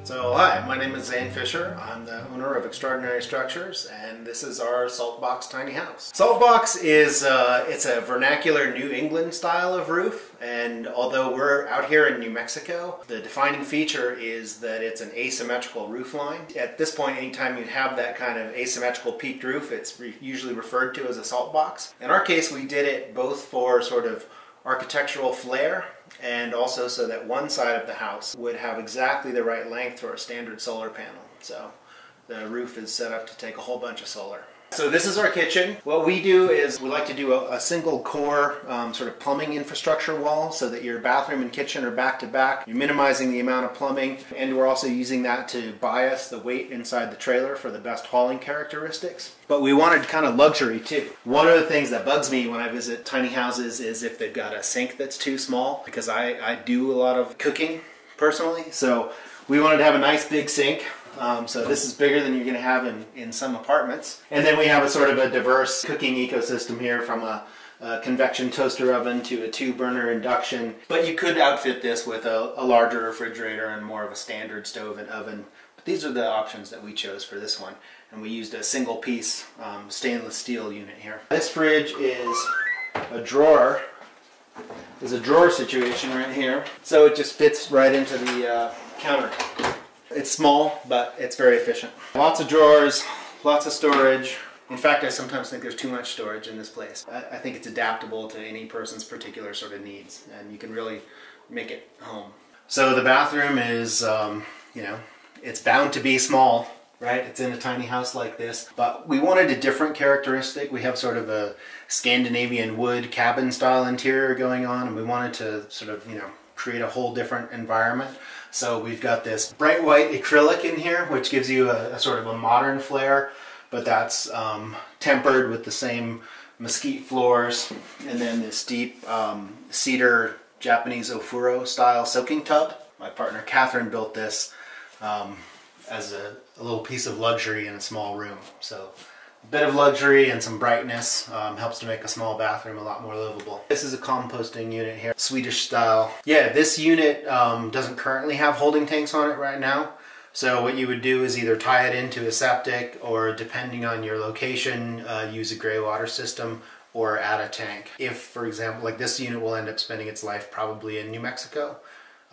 So hi, my name is Zane Fisher. I'm the owner of Extraordinary Structures, and this is our Saltbox tiny house. Saltbox is it's a vernacular New England style of roof, and although we're out here in New Mexico, the defining feature is that it's an asymmetrical roof line. At this point, anytime you have that kind of asymmetrical peaked roof, it's usually referred to as a saltbox. In our case, we did it both for sort of architectural flair and also so that one side of the house would have exactly the right length for a standard solar panel. So the roof is set up to take a whole bunch of solar. So this is our kitchen. What we do is we like to do a single core sort of plumbing infrastructure wall so that your bathroom and kitchen are back to back. You're minimizing the amount of plumbing, and we're also using that to bias the weight inside the trailer for the best hauling characteristics. But we wanted kind of luxury too. One of the things that bugs me when I visit tiny houses is if they've got a sink that's too small, because I do a lot of cooking personally. So we wanted to have a nice big sink. So this is bigger than you're going to have in some apartments. And then we have a sort of a diverse cooking ecosystem here, from a convection toaster oven to a 2-burner induction. But you could outfit this with a larger refrigerator and more of a standard stove and oven. But these are the options that we chose for this one. And we used a single piece stainless steel unit here. This fridge is a drawer. There's a drawer situation right here. So it just fits right into the counter. It's small, but it's very efficient. Lots of drawers, lots of storage. In fact, I sometimes think there's too much storage in this place. I think it's adaptable to any person's particular sort of needs, and you can really make it home. So the bathroom is, you know, it's bound to be small, right? It's in a tiny house like this, but we wanted a different characteristic. We have sort of a Scandinavian wood cabin style interior going on, and we wanted to sort of, you know, create a whole different environment. So we've got this bright white acrylic in here, which gives you a sort of a modern flair, but that's tempered with the same mesquite floors, and then this deep cedar Japanese ofuro style soaking tub. My partner Catherine built this as a little piece of luxury in a small room. So a bit of luxury and some brightness helps to make a small bathroom a lot more livable. This is a composting unit here, Swedish style. Yeah, this unit doesn't currently have holding tanks on it right now. So what you would do is either tie it into a septic, or depending on your location, use a gray water system or add a tank. If, for example, like this unit will end up spending its life probably in New Mexico.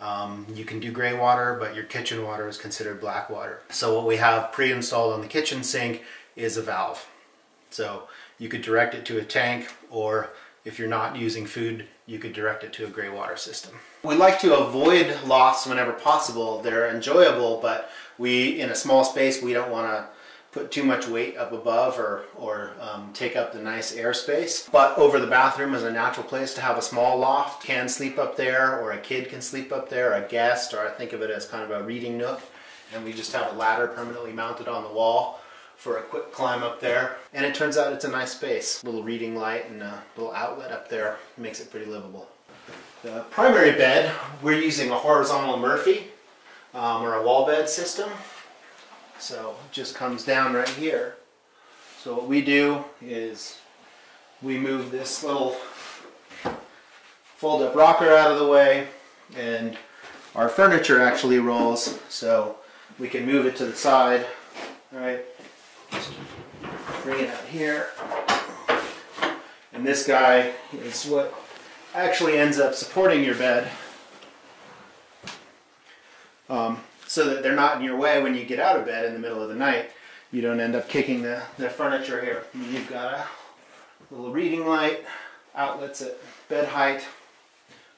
You can do gray water, but your kitchen water is considered black water. So what we have pre-installed on the kitchen sink is a valve. So you could direct it to a tank, or if you're not using food, you could direct it to a gray water system. We like to avoid lofts whenever possible. They're enjoyable, but in a small space, we don't want to put too much weight up above or take up the nice airspace. But over the bathroom is a natural place to have a small loft. Can sleep up there, or a kid can sleep up there, a guest, or I think of it as kind of a reading nook. And we just have a ladder permanently mounted on the wall for a quick climb up there. And it turns out it's a nice space. A little reading light and a little outlet up there makes it pretty livable. The primary bed, we're using a horizontal Murphy or a wall bed system. So it just comes down right here. So what we do is we move this little fold-up rocker out of the way, and our furniture actually rolls, so we can move it to the side. All right. Just bring it out here, and this guy is what actually ends up supporting your bed, so that they're not in your way when you get out of bed in the middle of the night. You don't end up kicking the furniture here. You've got a little reading light, outlets at bed height,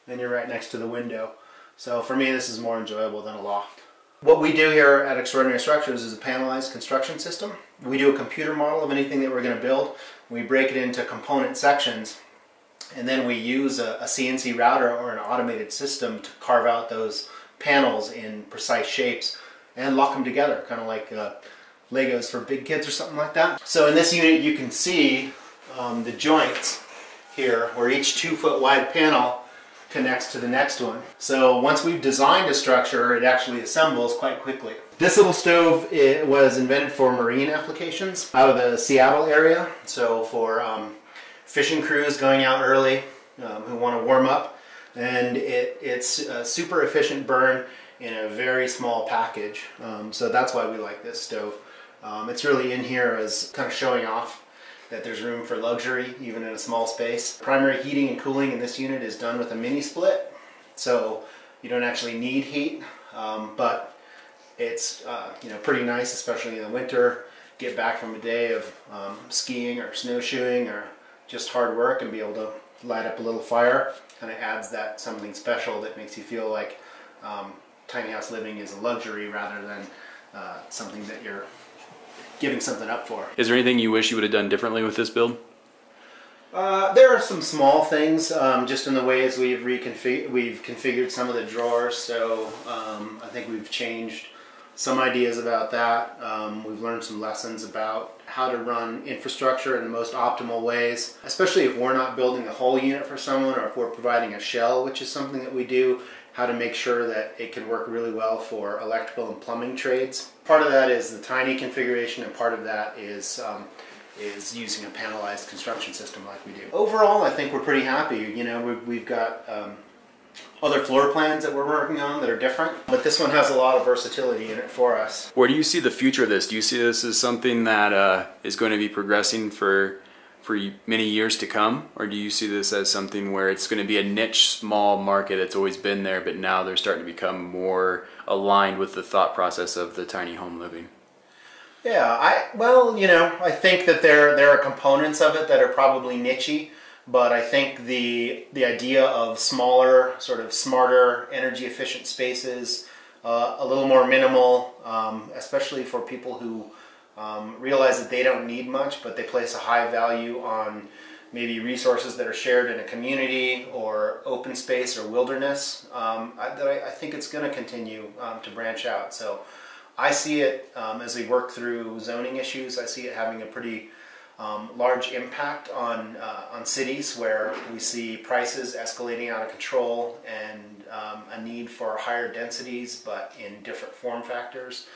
and you're right next to the window. So for me, this is more enjoyable than a loft. What we do here at Extraordinary Structures is a panelized construction system. We do a computer model of anything that we're going to build. We break it into component sections, and then we use a CNC router or an automated system to carve out those panels in precise shapes and lock them together, kind of like Legos for big kids or something like that. So in this unit you can see the joints here, where each 2-foot wide panel connects to the next one. So once we've designed a structure, it actually assembles quite quickly. This little stove, it was invented for marine applications out of the Seattle area. So for fishing crews going out early who want to warm up, and it's a super efficient burn, in a very small package. So that's why we like this stove. It's really in here as kind of showing off that there's room for luxury even in a small space. Primary heating and cooling in this unit is done with a mini split, so you don't actually need heat, but it's pretty nice, especially in the winter. Get back from a day of skiing or snowshoeing or just hard work and be able to light up a little fire. Kind of adds that something special that makes you feel like tiny house living is a luxury rather than something that you're giving something up for. Is there anything you wish you would have done differently with this build? There are some small things, just in the ways we've configured some of the drawers. So I think we've changed some ideas about that. We've learned some lessons about how to run infrastructure in the most optimal ways, especially if we're not building the whole unit for someone, or if we're providing a shell, which is something that we do, how to make sure that it can work really well for electrical and plumbing trades. Part of that is the tiny configuration, and part of that is using a panelized construction system like we do. Overall, I think we're pretty happy. You know, we've got other floor plans that we're working on that are different, but this one has a lot of versatility in it for us. Where do you see the future of this? Do you see this as something that is going to be progressing for many years to come, or do you see this as something where it's going to be a niche, small market that's always been there, but now they're starting to become more aligned with the thought process of the tiny home living? Yeah, I think that there are components of it that are probably niche-y, but I think the idea of smaller, sort of smarter, energy efficient spaces, a little more minimal, especially for people who realize that they don't need much, but they place a high value on maybe resources that are shared in a community or open space or wilderness, I think it's going to continue to branch out. So I see it, as we work through zoning issues, I see it having a pretty large impact on cities where we see prices escalating out of control and a need for higher densities, but in different form factors.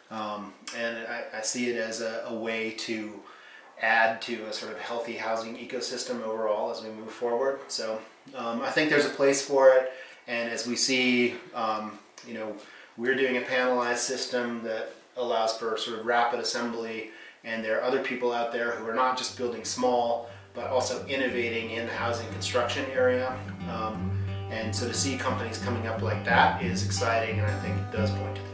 And I see it as a way to add to a sort of healthy housing ecosystem overall as we move forward. So I think there's a place for it, and as we see, we're doing a panelized system that allows for sort of rapid assembly, and there are other people out there who are not just building small, but also innovating in the housing construction area. And so to see companies coming up like that is exciting, and I think it does point to the